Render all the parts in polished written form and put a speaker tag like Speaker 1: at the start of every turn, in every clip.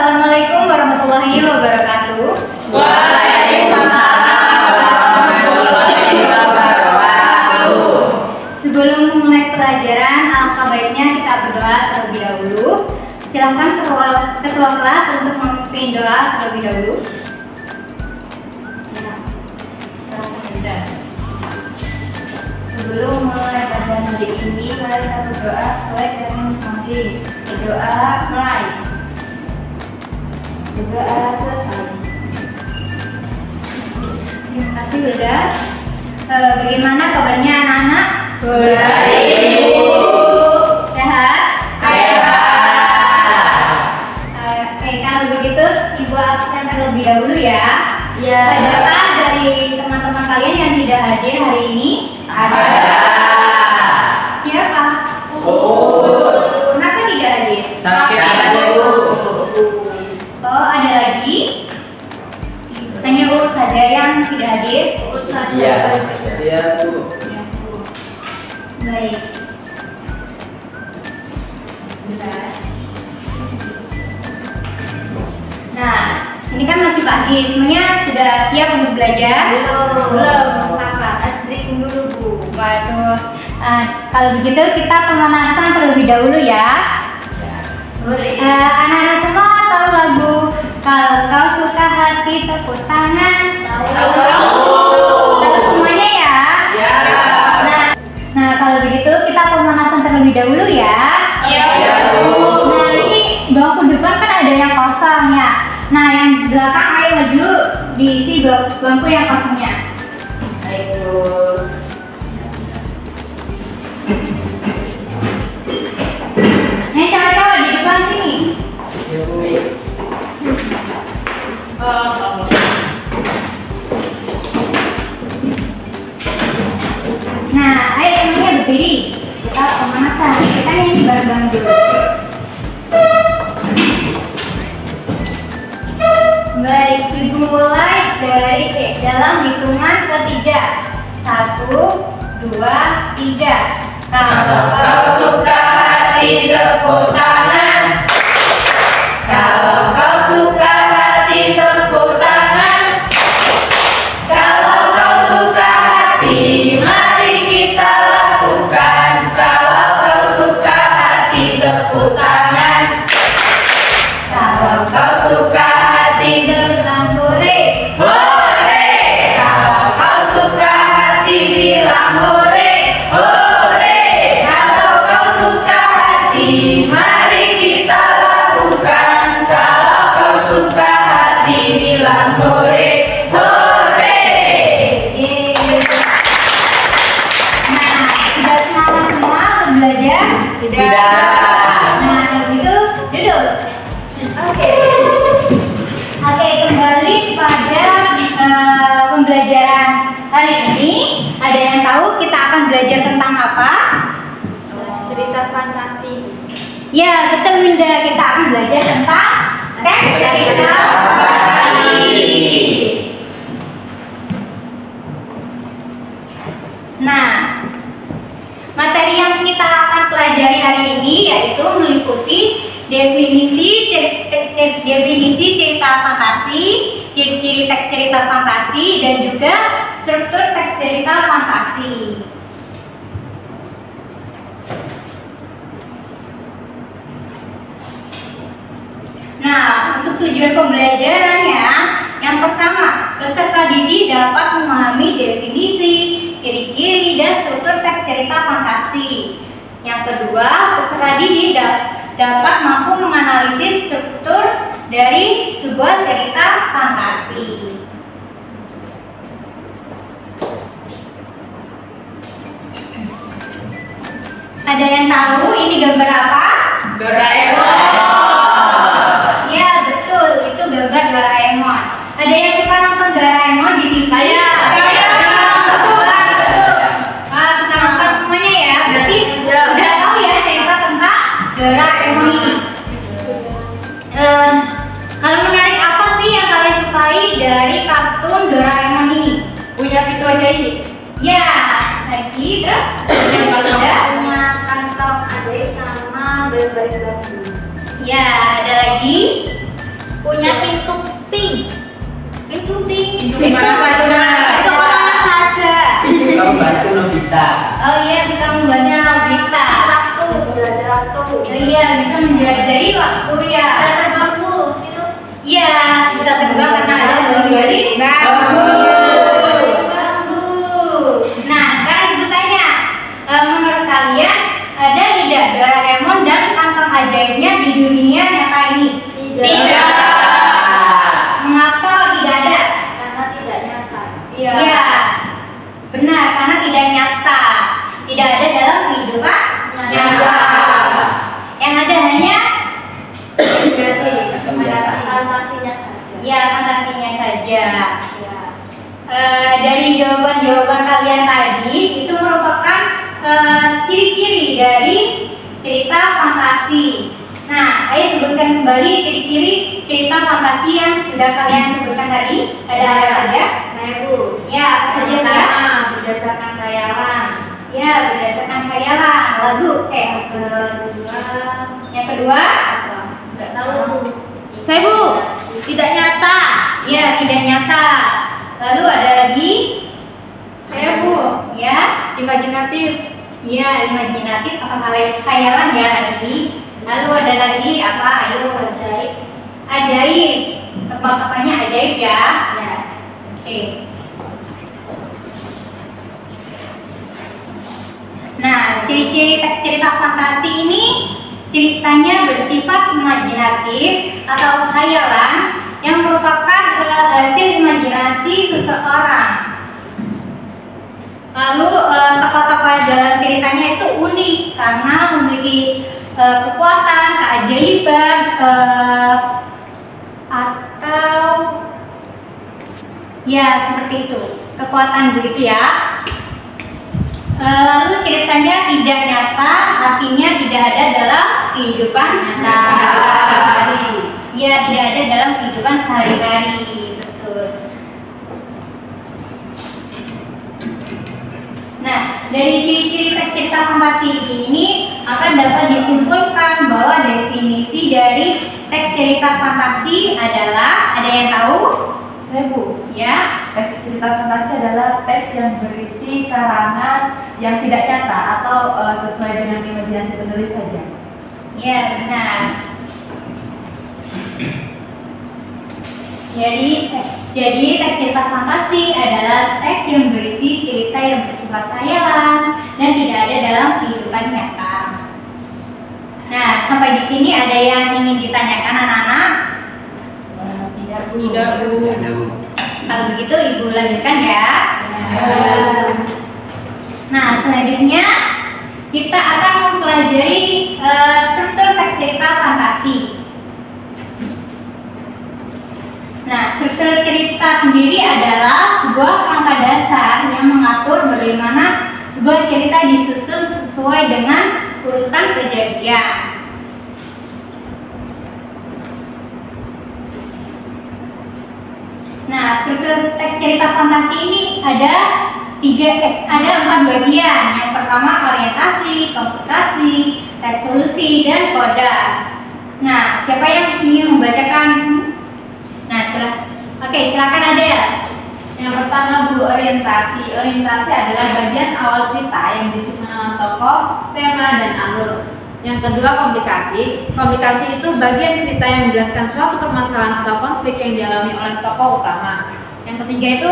Speaker 1: Assalamualaikum warahmatullahi wabarakatuh.
Speaker 2: Waalaikumsalam warahmatullahi wabarakatuh.
Speaker 1: Sebelum memulai pelajaran, alangkah baiknya kita berdoa terlebih dahulu. Silakan ketua kelas untuk memimpin doa terlebih dahulu. Sebelum mulai pelajaran hari ini, mari kita berdoa sesuai dengan masing-masing. Berdoa mulai. Berdoa selesai. Terima kasih Bunda. Bagaimana kabarnya anak-anak?
Speaker 2: Baik, Ibu.
Speaker 1: Sehat?
Speaker 2: Sehat.
Speaker 1: Oke, kalau begitu Ibu absen terlebih dahulu ya.
Speaker 2: Ya.
Speaker 1: Siapa dari teman-teman kalian yang tidak hadir hari ini?
Speaker 2: Ada.
Speaker 1: Siapa? Kenapa tidak hadir?
Speaker 2: Sakit aja, Bu.
Speaker 1: Oh, ada lagi? Hanya Uut saja yang tidak hadir? Uut saja.
Speaker 2: Iya. Iya, Bu.
Speaker 1: Baik. Bentar. Nah, ini kan masih pagi. Semuanya sudah siap untuk belajar?
Speaker 2: Belum.
Speaker 1: Apa? Breaking dulu, Bu. Waduh. Kalau begitu kita pemanasan terlebih dahulu ya. Anak-anak semua tahu lagu Kalau Kau Suka Hati Tepuk Tangan? Tahu semuanya ya?
Speaker 2: Ya.
Speaker 1: Nah, kalau begitu kita pemanasan terlebih dahulu ya.
Speaker 2: Iya, Bu.
Speaker 1: Nah, ini bangku depan kan ada yang kosong ya. Nah, yang belakang ayo maju diisi bangku yang kosongnya. Ayo. Nih cowok-cowok di depan sini.
Speaker 2: Iya, Bu.
Speaker 1: Nah, ayo semuanya berdiri. Kita pemanasan. Kita nyanyi bareng-bareng dulu. Baik, Ibu mulai dari dalam hitungan ketiga. 1, 2, 3.
Speaker 2: Kalau kau suka hati tepuk tangan. Kalau kau suka hati tepuk tangan. Kalau kau suka hati mari kita lakukan. Kalau kau suka hati tepuk tangan. Kalau kau suka hati
Speaker 1: Bilang hore.
Speaker 2: hore. Kalau kau suka hati bilang hore. Hore. Kalau kau suka hati mari kita lakukan. Kalau kau suka hati bilang hore. Hore.
Speaker 1: Yeay. Nah, sudah semangat semua untuk belajar?
Speaker 2: Sudah.
Speaker 1: Nah, kalau gitu duduk.
Speaker 2: Oke.
Speaker 1: Oke, kembali kepada pembelajaran hari ini. Ada yang tahu kita akan belajar tentang apa?
Speaker 3: Cerita fantasi.
Speaker 1: Ya, betul Wilda. Kita akan belajar tentang teks cerita fantasi. Nah, materi yang kita akan pelajari hari ini yaitu meliputi definisi cerita fantasi, ciri-ciri teks cerita fantasi, dan juga struktur teks cerita fantasi. Nah, untuk tujuan pembelajarannya, yang pertama, peserta didik dapat memahami definisi, ciri-ciri, dan struktur teks cerita fantasi. Yang kedua, peserta didik dapat mampu menganalisis struktur dari sebuah cerita fantasi. Ada yang tahu ini gambar apa?
Speaker 2: Doraemon.
Speaker 1: Ya, betul, itu gambar Doraemon. Ada yang suka nonton Doraemon di TV?
Speaker 2: Saya.
Speaker 1: Wah, suka nonton semuanya ya. Berarti udah tahu ya cerita tentang Doraemon ini. Hal menarik apa sih yang kalian sukai dari kartun Doraemon ini?
Speaker 3: Punya pintu ajaib.
Speaker 1: Ya, lagi terus yang paling ada?
Speaker 3: Punya kantong ajaib sama berbagai batu.
Speaker 1: Ya, ada lagi. menjelajahi waktu ya.
Speaker 3: Mampu itu.
Speaker 1: Iya, bisa kedua karena ada balik-balik. Nah, sekarang ibu tanya, menurut kalian ada tidak Doraemon dan kantong ajaibnya di dunia nyata ini?
Speaker 2: Tidak.
Speaker 1: Mengapa tidak ada?
Speaker 3: Karena tidak nyata.
Speaker 1: Iya, benar, karena tidak nyata. Tidak ada dalam kehidupan nyata. Yang ada hanya
Speaker 3: Fantasinya saja.
Speaker 1: ya fantasinya saja.
Speaker 3: Ya.
Speaker 1: Dari jawaban-jawaban kalian tadi itu merupakan ciri-ciri dari cerita fantasi. Nah, ayo sebutkan kembali ciri-ciri cerita fantasi yang sudah kalian sebutkan tadi. Ada apa saja?
Speaker 3: Ibu.
Speaker 1: Ya, apa saja ya?
Speaker 3: Berdasarkan khayalan.
Speaker 1: Ya, berdasarkan khayalan. Lalu, yang kedua,
Speaker 3: Nggak tahu.
Speaker 1: saya Bu, tidak nyata. Ya, tidak nyata. Lalu ada lagi,
Speaker 2: Saya Bu,
Speaker 1: ya,
Speaker 2: imajinatif.
Speaker 1: ya imajinatif atau khayalan ya tadi. Lalu ada lagi apa? Ayo,
Speaker 3: Ajaib.
Speaker 1: ajaib. Tebak-tebakannya ajaib ya.
Speaker 3: Ya.
Speaker 1: Oke. Nah, ciri-ciri teks cerita fantasi ini ceritanya bersifat imajinatif atau khayalan yang merupakan hasil imajinasi seseorang. Lalu tokoh-tokoh dalam ceritanya itu unik karena memiliki kekuatan, keajaiban, atau ya seperti itu, kekuatan begitu ya. Lalu ceritanya tidak nyata, artinya tidak ada dalam kehidupan nyata. Ya, tidak ada dalam kehidupan sehari-hari, betul. Nah, dari ciri-ciri teks cerita fantasi ini akan dapat disimpulkan bahwa definisi dari teks cerita fantasi adalah, ada yang tahu?
Speaker 2: Saya Bu,
Speaker 1: Ya,
Speaker 2: teks cerita fantasi adalah teks yang berisi karangan yang tidak nyata atau sesuai dengan imajinasi penulis saja.
Speaker 1: ya benar. Jadi teks cerita fantasi adalah teks yang berisi cerita yang bersifat khayalan dan tidak ada dalam kehidupan nyata. Nah, sampai di sini ada yang ingin ditanyakan anak-anak?
Speaker 2: Tidak Bu.
Speaker 1: Tidak, Bu. Kalau begitu Ibu lanjutkan ya. Nah, selanjutnya kita akan mempelajari struktur teks cerita fantasi. Nah, struktur cerita sendiri adalah sebuah kerangka dasar yang mengatur bagaimana sebuah cerita disusun sesuai dengan urutan kejadian. Nah, struktur teks cerita fantasi ini ada 4 bagian. Yang pertama orientasi, komplikasi, resolusi, dan koda. Nah, siapa yang ingin membacakan? Nah, silakan Adel.
Speaker 2: Yang pertama Bu, orientasi. Orientasi adalah bagian awal cerita yang berisi pengenalan tokoh, tema, dan alur. Yang kedua komplikasi. Komplikasi itu bagian cerita yang menjelaskan suatu permasalahan atau konflik yang dialami oleh tokoh utama. Yang ketiga itu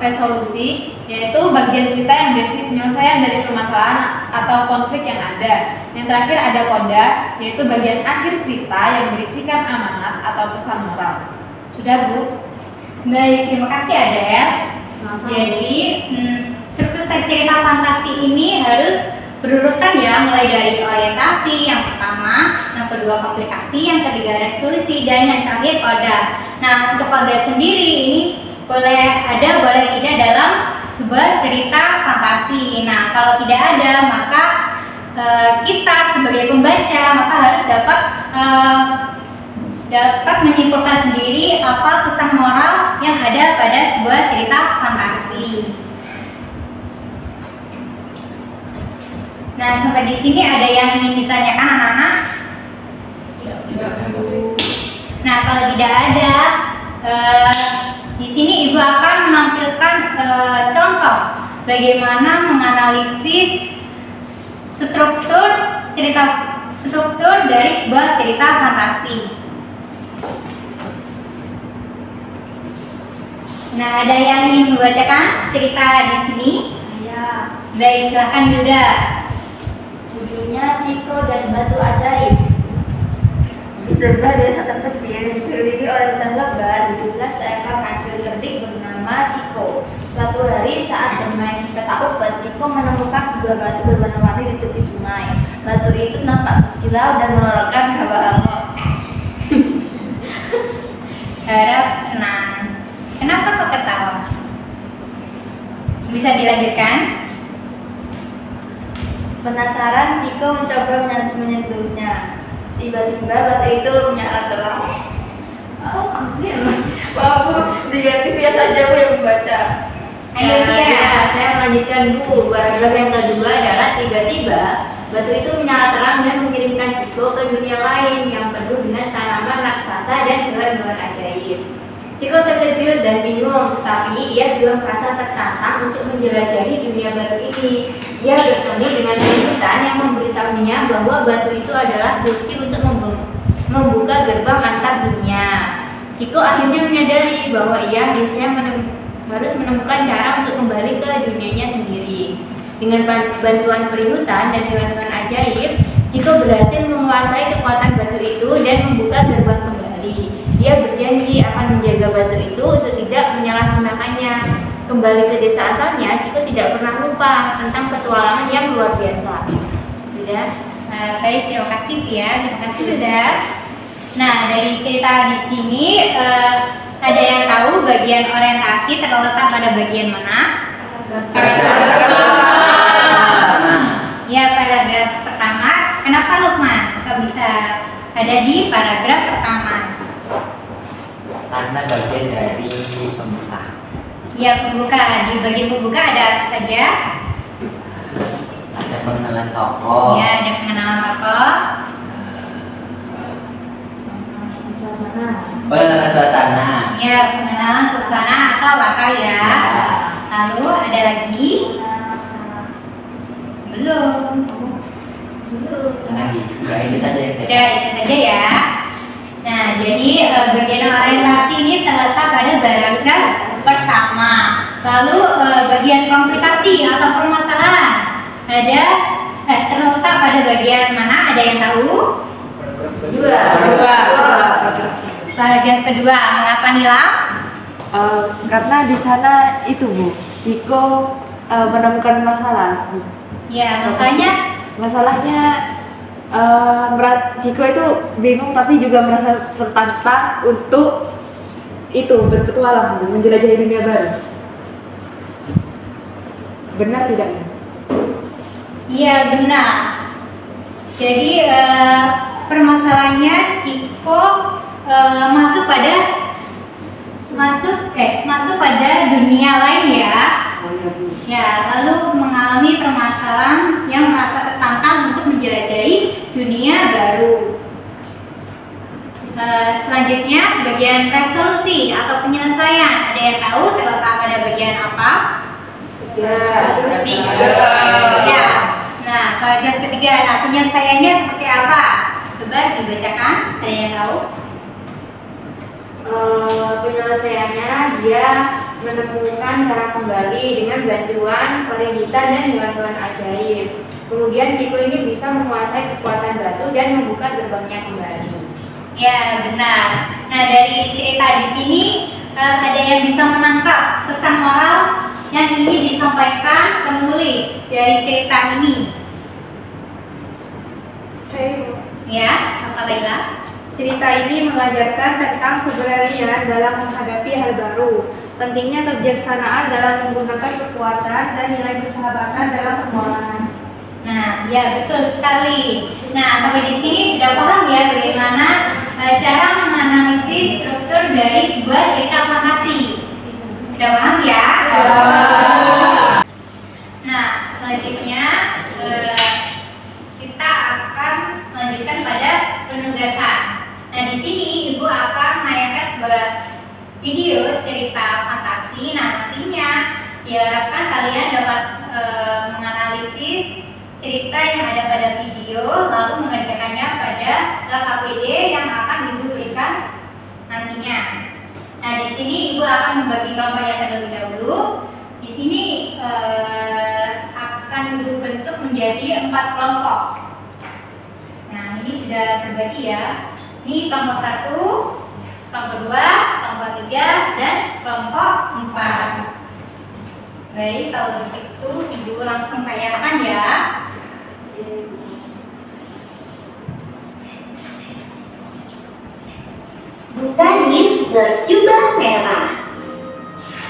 Speaker 2: resolusi, yaitu bagian cerita yang berisi penyelesaian dari permasalahan atau konflik yang ada. Yang terakhir ada koda, yaitu bagian akhir cerita yang berisikan amanat atau pesan moral. Sudah Bu?
Speaker 1: Baik, terima kasih Adel.
Speaker 2: Sama-sama.
Speaker 1: Jadi, struktur teks cerita fantasi ini harus berurutan ya, mulai dari orientasi yang pertama, yang kedua komplikasi, yang ketiga resolusi, dan yang terakhir koda. Nah, untuk koda sendiri ini boleh ada, boleh tidak dalam sebuah cerita fantasi. Nah, kalau tidak ada, maka kita sebagai pembaca maka harus dapat menyimpulkan sendiri apa pesan moral yang ada pada sebuah cerita fantasi. Nah, sampai di sini ada yang ingin ditanyakan anak-anak? Nah, kalau tidak ada, di sini Ibu akan menampilkan contoh bagaimana menganalisis struktur cerita struktur dari sebuah cerita fantasi. Nah, ada yang ingin membacakan cerita di sini?
Speaker 3: Ya,
Speaker 1: Baik, silakan Yuda.
Speaker 3: judulnya Ciko dan Batu Ajaib. Di sebuah desa terpencil yang dikelilingi oleh hutan lebat, hiduplah seekor kancil cerdik bernama Ciko. Suatu hari saat bermain petak umpet, Ciko menemukan sebuah batu berwarna-warni di tepi sungai. Batu itu nampak berkilau dan mengeluarkan hawa hangat.
Speaker 1: Harap tenang. Kenapa kok ketawa? Bisa dilanjutkan?
Speaker 3: Penasaran, Ciko mencoba menyentuhnya. Tiba-tiba batu itu menyala terang. Bu, diganti biar saja Bu yang membaca.
Speaker 1: Ayo
Speaker 4: Ya,
Speaker 1: Tia.
Speaker 4: saya melanjutkan Bu. Paragraf yang kedua adalah tiba-tiba batu itu menyala terang dan mengirimkan Ciko ke dunia lain yang penuh dengan tanaman raksasa dan hewan-hewan ajaib. Ciko terkejut dan bingung, tetapi ia juga merasa tertantang untuk menjelajahi dunia baru ini. Ia bertemu dengan kejutan yang memberitahunya bahwa batu itu adalah kunci untuk membuka gerbang antar dunia. Ciko akhirnya menyadari bahwa ia harus menemukan cara untuk kembali ke dunianya sendiri. Dengan bantuan perihutan dan hewan-hewan ajaib, Ciko berhasil menguasai kekuatan batu itu dan membuka gerbang kembali. Dia berjanji akan menjaga batu itu untuk tidak menyalahgunakannya. Kembali ke desa asalnya, Ciko tidak pernah lupa tentang petualangan yang luar biasa. Sudah?
Speaker 1: Baik, terima kasih Tia. Terima kasih Yuda. Nah, dari cerita di sini ada yang tahu bagian orientasi terletak pada bagian mana? Ya, paragraf pertama. Kenapa Lukman? Kok bisa ada di paragraf pertama?
Speaker 5: Karena bagian dari pembuka.
Speaker 1: Ya, pembuka. Di bagian pembuka ada apa saja?
Speaker 5: Ada pengenalan tokoh.
Speaker 1: Ya, ada pengenalan tokoh.
Speaker 4: Suasana.
Speaker 5: Pengenalan suasana.
Speaker 1: Ya, pengenalan suasana atau latar ya. Lalu ada lagi? Belum.
Speaker 5: Lagi, sudah ini saja yang saya.
Speaker 1: Udah itu saja ya. Nah, jadi bagian orientasi ini terletak pada paragraf pertama. Lalu bagian komplikasi atau permasalahan ada terletak pada bagian mana? Ada yang tahu?
Speaker 4: Kedua.
Speaker 1: Paragraf kedua. Mengapa Nila?
Speaker 2: Karena di sana itu Bu, Ciko menemukan masalah.
Speaker 1: Ya,
Speaker 2: Masalahnya Ciko itu bingung tapi juga merasa tertantang untuk itu berpetualang, Bu, menjelajahi dunia baru. Benar tidak?
Speaker 1: Iya, benar. Jadi permasalahannya Ciko masuk pada dunia lain ya. Ya, lalu mengalami permasalahan yang merasa tertantang untuk menjelajahi dunia baru. Selanjutnya bagian resolusi atau penyelesaian. Ada yang tahu terletak pada bagian apa?
Speaker 4: Tiga.
Speaker 1: Ya. Nah, bagian ketiga. Nah, penyelesaiannya seperti apa? Coba dibacakan. Ada yang tahu?
Speaker 4: Penyelesaiannya dia menemukan cara kembali dengan bantuan perihutan dan hewan-hewan ajaib. Kemudian Ciko ini bisa menguasai kekuatan batu dan membuka gerbangnya kembali.
Speaker 1: Ya, benar. Nah, dari cerita di sini ada yang bisa menangkap pesan moral yang ingin disampaikan penulis dari cerita ini. Ya, apa Laila?
Speaker 2: Cerita ini mengajarkan tentang keberanian dalam menghadapi hal baru, pentingnya kebijaksanaan dalam menggunakan kekuatan dan nilai persahabatan dalam petualangan.
Speaker 1: Nah, ya betul sekali. Nah, sampai di sini sudah paham ya bagaimana cara menganalisis struktur dari sebuah cerita fantasi. Sudah paham ya? Nah, selanjutnya kita akan melanjutkan pada penugasan. Nah, di sini Ibu akan menayangkan sebuah video cerita fantasi. Nah, nantinya diharapkan kalian dapat menganalisis cerita yang ada pada video lalu mengerjakannya pada LKPD yang akan Ibu berikan nantinya. Nah, di sini Ibu akan membagi kelompoknya terlebih dahulu. Di sini akan Ibu bentuk menjadi 4 kelompok. Nah, ini sudah terbagi ya. Ini kelompok 1, kelompok 2, kelompok 3, dan kelompok 4. Baik, kalau begitu Ibu langsung tanyakan ya.
Speaker 6: Gadis berjubah merah.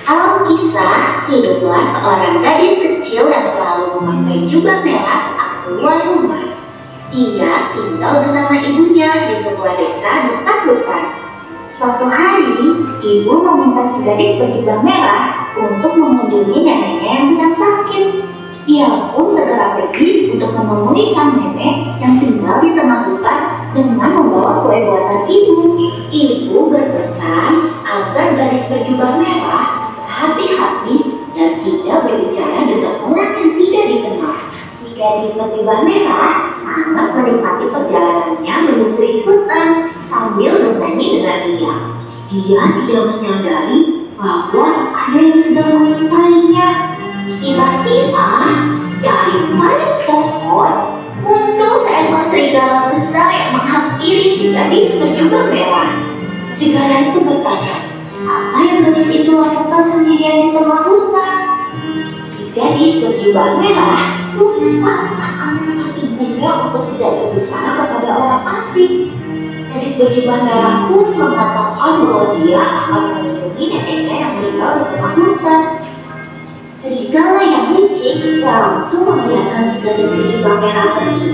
Speaker 6: Alkisah, hiduplah seorang gadis kecil yang selalu memakai jubah merah saat keluar rumah. Ia tinggal bersama ibunya di sebuah desa dekat hutan. Suatu hari, ibu meminta si gadis berjubah merah untuk mengunjungi neneknya yang sedang sakit. Ia pun segera pergi untuk menemui sang nenek yang tinggal di tengah hutan dengan membawa kue buatan ibu. Ibu berpesan agar gadis berjubah merah berhati-hati dan tidak berbicara dengan orang yang tidak dikenal. Si gadis berjubah merah sangat menikmati perjalanannya menyusuri hutan sambil bernyanyi dengan riang. Dia tidak menyadari bahwa ada yang sedang mengitarinya. Tiba-tiba dari balik pohon muncul seekor serigala besar yang menghampiri si gadis berjubah merah. Serigala itu bertanya, apa yang gadis itu lakukan sendirian di tengah hutan? Si gadis berjubah merah lupa akan pesan ibunya untuk tidak berbicara kepada orang asing. Gadis berjubah merah pun mengatakan bahwa dia akan mengunjungi neneknya yang tinggal di tengah hutan. Serigala yang licik langsung membiarkan si gadis berjubah merah pergi.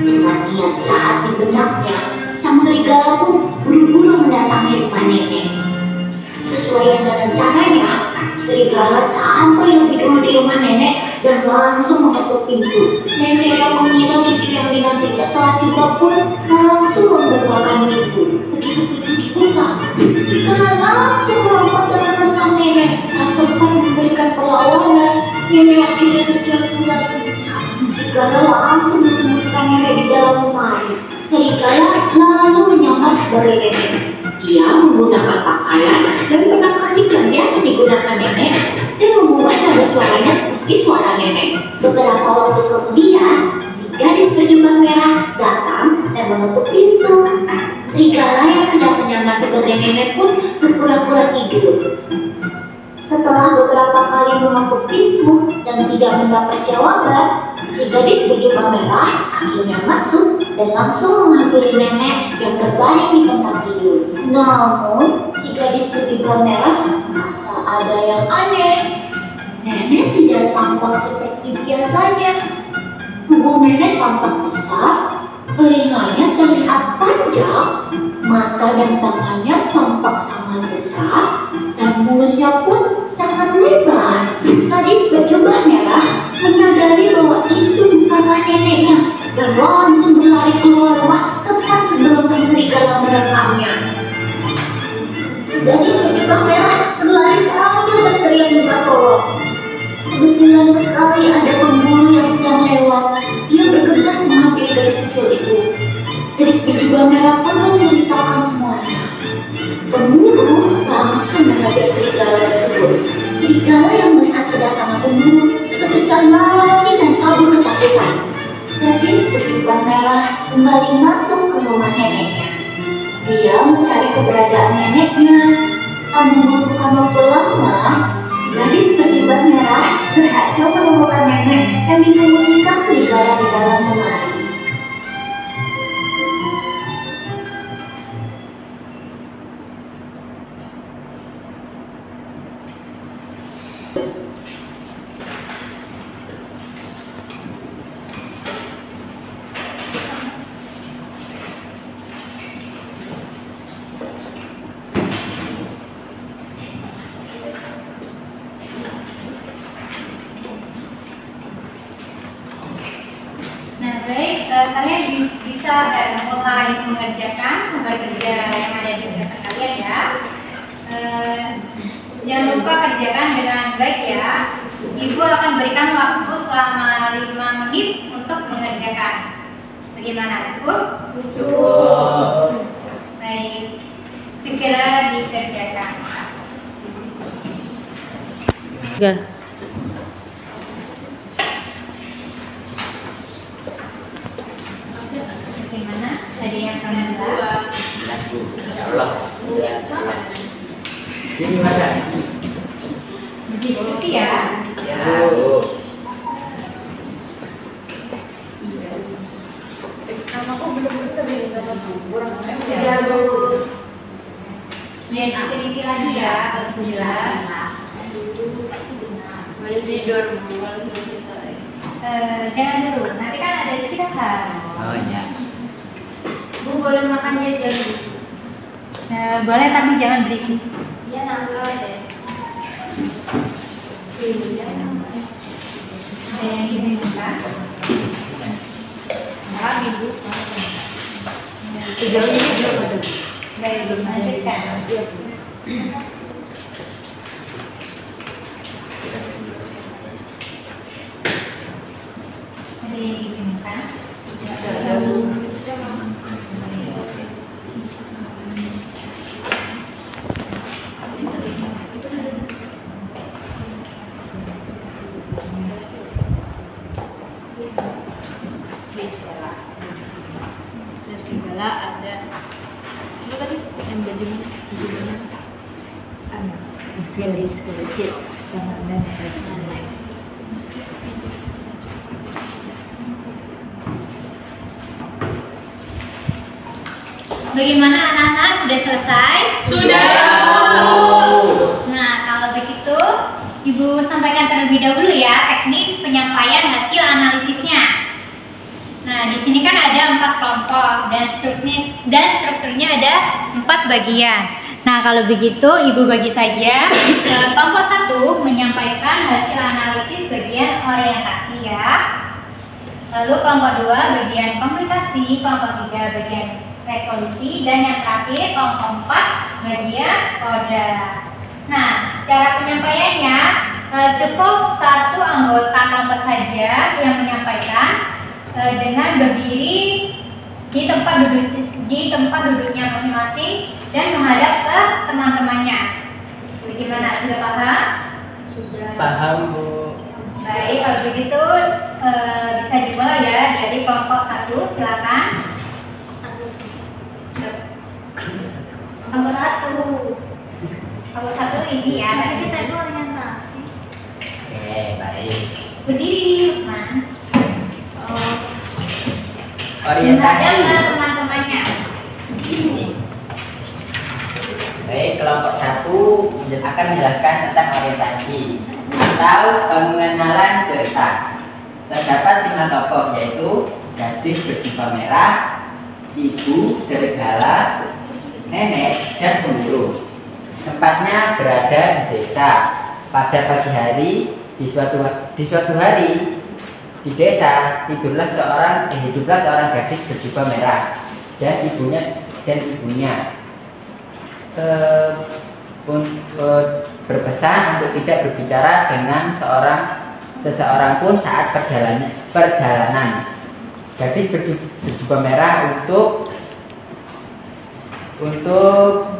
Speaker 6: Dengan niat jahat di benaknya, sang serigala pun buru-buru mendatangi rumah nenek. Sesuai dengan rencananya, serigala sampai lebih dulu di rumah nenek dan langsung mengetuk pintu. Nenek yang mengira cucu yang dinantinya telah tiba pun langsung membukakan pintu. Begitu pintu dibuka, serigala langsung melompat dengan renang nenek. Tak sempat memberikan perlawanan, nenek akhirnya terjatuh dan pingsan. Serigala langsung menemukan nenek di dalam lemari. Serigala lalu menyamar sebagai nenek. Dia menggunakan pakaian dan pernak-pernik yang biasa digunakan nenek dan membuat nada suaranya seperti suara nenek. Beberapa waktu kemudian, si gadis berjubah merah datang dan menutup pintu. Serigala yang sedang menyamar sebagai nenek pun berpura-pura tidur. Setelah beberapa kali mengetuk pintu dan tidak mendapat jawaban, si gadis berjubah merah akhirnya masuk dan langsung menghampiri nenek yang terbaring di tempat tidur. Namun, si gadis berjubah merah merasa ada yang aneh. Nenek tidak tampak seperti biasanya. Tubuh nenek tampak besar, telinganya terlihat panjang, mata dan tangannya tampak sangat besar, dan mulutnya pun sangat lebar. Gadis berjubah merah menyadari bahwa itu bukanlah neneknya dan langsung berlari keluar rumah tepat sebelum sang serigala merekamnya. Si gadis berjubah merah berlari sambil berteriak minta tolong. Kebetulan sekali ada pemburu yang sedang lewat. Dia bergegas menghampiri gadis kecil itu. Gadis berjubah merah pun menceritakan semuanya. Pemburu langsung mengajar serigala tersebut. Serigala yang melihat kedatangan pemburu seketika lari dan kabur ketakutan. Gadis berjubah merah kembali masuk ke rumah neneknya. Dia mencari keberadaan neneknya. Tak membutuhkan waktu lama, si gadis berjubah merah berhasil menemukan nenek yang disembunyikan serigala di dalam lemari.
Speaker 1: Kalian bisa mulai mengerjakan tugas kerja yang ada di tugas kalian ya. Jangan lupa kerjakan dengan baik ya. Ibu akan berikan waktu selama 5 menit untuk mengerjakan. Bagaimana? Cukup?
Speaker 5: Cukup.
Speaker 1: Baik, segera dikerjakan. Bagaimana? Ada yang menambah?
Speaker 5: Insya Allah. Sini mana?
Speaker 1: Diskusi ya.
Speaker 5: Ya.
Speaker 1: Lihat aktiviti lagi ya kalau sudah.
Speaker 2: Boleh tidur kalau sudah selesai.
Speaker 1: Jangan dulu, nanti kan ada istirahat.
Speaker 5: Oh iya.
Speaker 4: Bu boleh makan jajan.
Speaker 1: Boleh tapi jangan berisik.
Speaker 3: Dia nanggur deh.
Speaker 1: Ada yang dibingungkan?
Speaker 2: Ibu.
Speaker 1: Sejauh ini belum ada. Baik, belum lanjutkan. Ada yang dibingungkan?
Speaker 2: Serigala. Ada serigala, ada siapa tadi? Yang baju mana?
Speaker 3: Kecil.
Speaker 1: Bagaimana anak-anak? Sudah selesai?
Speaker 2: Sudah.
Speaker 1: Nah, kalau begitu, Ibu sampaikan terlebih dahulu ya teknis penyampaian hasil analisisnya. Nah, di sini kan ada 4 kelompok dan strukturnya ada 4 bagian. Nah, kalau begitu Ibu bagi saja kelompok 1 menyampaikan hasil analisis bagian orientasi ya. Lalu kelompok 2 bagian komunikasi, kelompok 3 bagian resolusi, dan yang terakhir kelompok 4 bagian kode. Nah, cara penyampaiannya cukup 1 anggota kelompok saja yang menyampaikan dengan berdiri di tempat duduknya masing-masing dan menghadap ke teman-temannya. Bagaimana? Sudah paham?
Speaker 3: Sudah.
Speaker 5: Paham, Bu.
Speaker 1: Baik, kalau begitu bisa dimulai ya dari kelompok 1, silakan. Kelompok 1. Kelompok 1 ini ya.
Speaker 3: Tadi kita itu orientasi.
Speaker 5: Oke, baik.
Speaker 1: Berdiri, Lukman.
Speaker 5: Orientasi.
Speaker 1: Menghadap ke teman-temannya.
Speaker 5: Baik, kelompok 1 akan menjelaskan tentang orientasi atau pengenalan kereta. Terdapat 5 tokoh, yaitu gadis berjubah merah, ibu, serigala, nenek, dan pemburu. Tempatnya berada di desa. Pada pagi hari, di suatu hari di desa hiduplah seorang gadis berjubah merah dan ibunya berpesan untuk tidak berbicara dengan seseorang pun saat perjalanan. Gadis berjubah merah untuk kelompok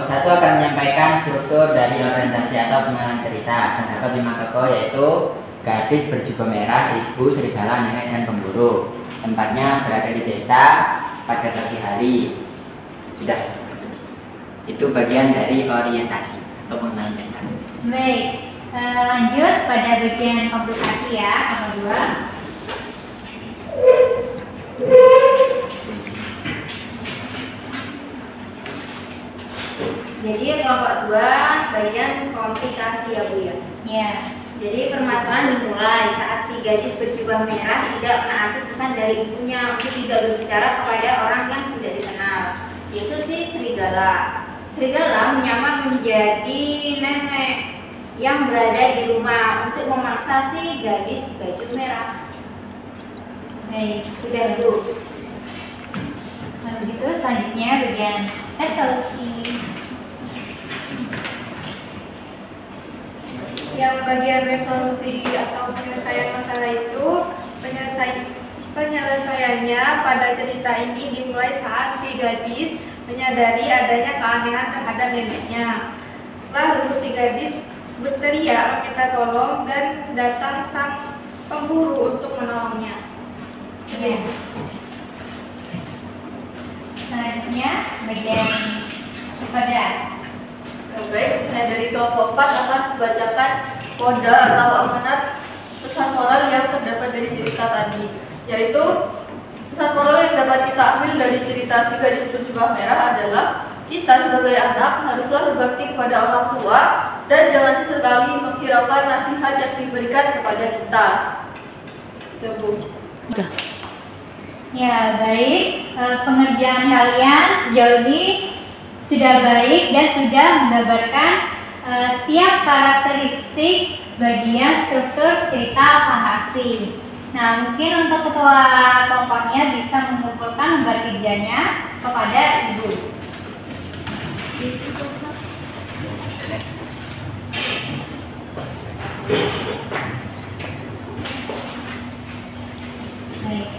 Speaker 5: 1 akan menyampaikan struktur dari orientasi atau pengenalan cerita. Terdapat 5 tokoh, yaitu gadis berjubah merah, ibu, serigala, nenek, dan pemburu. Tempatnya berada di desa pada pagi hari. Sudah. Itu bagian dari orientasi atau pengenalan cerita.
Speaker 1: Baik, lanjut pada bagian komunikasi ya, kelompok 2.
Speaker 4: Jadi kelompok 2 bagian komunikasi ya Bu ya.
Speaker 1: Ya.
Speaker 4: Jadi permasalahan dimulai saat si gadis berjubah merah tidak menaati pesan dari ibunya untuk tidak berbicara kepada orang yang tidak dikenal, yaitu si serigala. Serigala menyamar menjadi nenek yang berada di rumah untuk memaksa si gadis baju merah.
Speaker 1: Baik,
Speaker 4: Sudah Bu.
Speaker 1: kalau gitu selanjutnya bagian resolusi.
Speaker 2: yang bagian resolusi atau penyelesaian masalah itu penyelesaiannya pada cerita ini dimulai saat si gadis menyadari adanya keanehan terhadap neneknya. Lalu si gadis berteriak meminta tolong dan datang sang pemburu untuk menolongnya.
Speaker 1: Ya. Selanjutnya bagian koda.
Speaker 2: Baik, saya dari kelompok 4 akan membacakan koda atau amanat pesan moral yang terdapat dari cerita tadi, yaitu pesan moral yang dapat kita ambil dari cerita si gadis berjubah merah adalah kita sebagai anak haruslah berbakti kepada orang tua dan jangan sekali menghiraukan nasihat yang diberikan kepada kita. Ya, Bu.
Speaker 1: Ya, baik. Pengerjaan kalian sejauh ini sudah baik dan sudah menggambarkan setiap karakteristik bagian struktur cerita fantasi. Nah, mungkin untuk ketua kelompoknya bisa mengumpulkan lembar kerjanya kepada Ibu. Baik.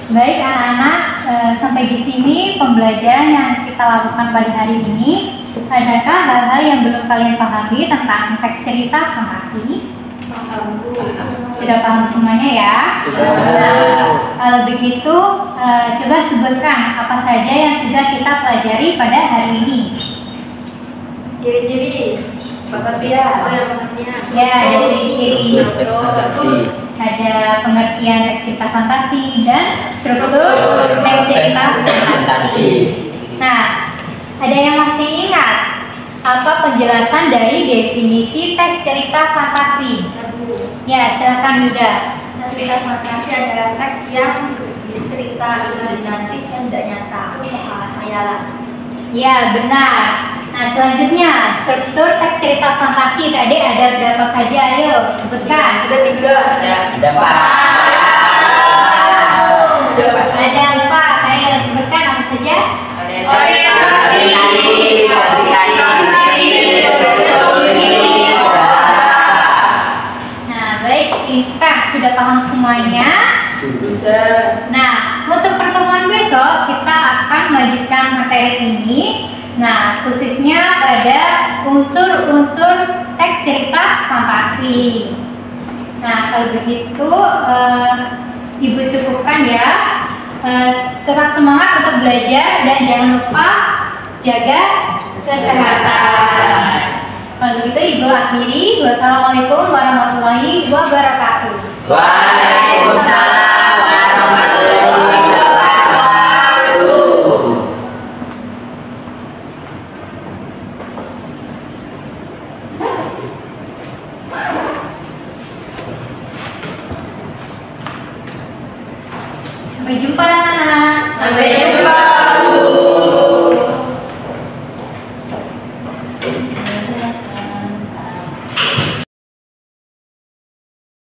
Speaker 1: Baik anak-anak, sampai di sini pembelajaran yang kita lakukan pada hari ini. Adakah hal-hal yang belum kalian pahami tentang teks cerita fantasi? Sudah paham semuanya ya? Nah, kalau begitu, coba sebutkan apa saja yang sudah kita pelajari pada hari ini.
Speaker 3: Ciri-ciri pengertian. Oh ya, pengertian.
Speaker 1: Ya, ada ciri-ciri. Terus ada pengertian teks cerita fantasi dan struktur teks cerita fantasi. Nah, ada yang masih ingat apa penjelasan dari definisi teks cerita fantasi? Ya, silakan Yuda.
Speaker 3: Teks cerita fantasi adalah teks yang cerita imajinatif yang tidak nyata atau khayalan.
Speaker 1: Ya, benar. Nah, selanjutnya struktur teks cerita fantasi tadi ada berapa saja? Ayo sebutkan.
Speaker 2: Ada 3.
Speaker 5: Ada 4.
Speaker 1: Ada 4. Ayo sebutkan apa saja? Nah, baik, kita sudah paham semuanya. Nah, untuk pertemuan besok kita akan melanjutkan materi ini. Nah, khususnya pada unsur-unsur teks cerita fantasi. Nah, kalau begitu Ibu cukupkan ya. Tetap semangat untuk belajar dan jangan lupa jaga kesehatan. Kalau begitu Ibu akhiri. Wassalamualaikum warahmatullahi wabarakatuh.
Speaker 5: Waalaikumsalam warahmatullahi wabarakatuh.
Speaker 1: Sampai jumpa.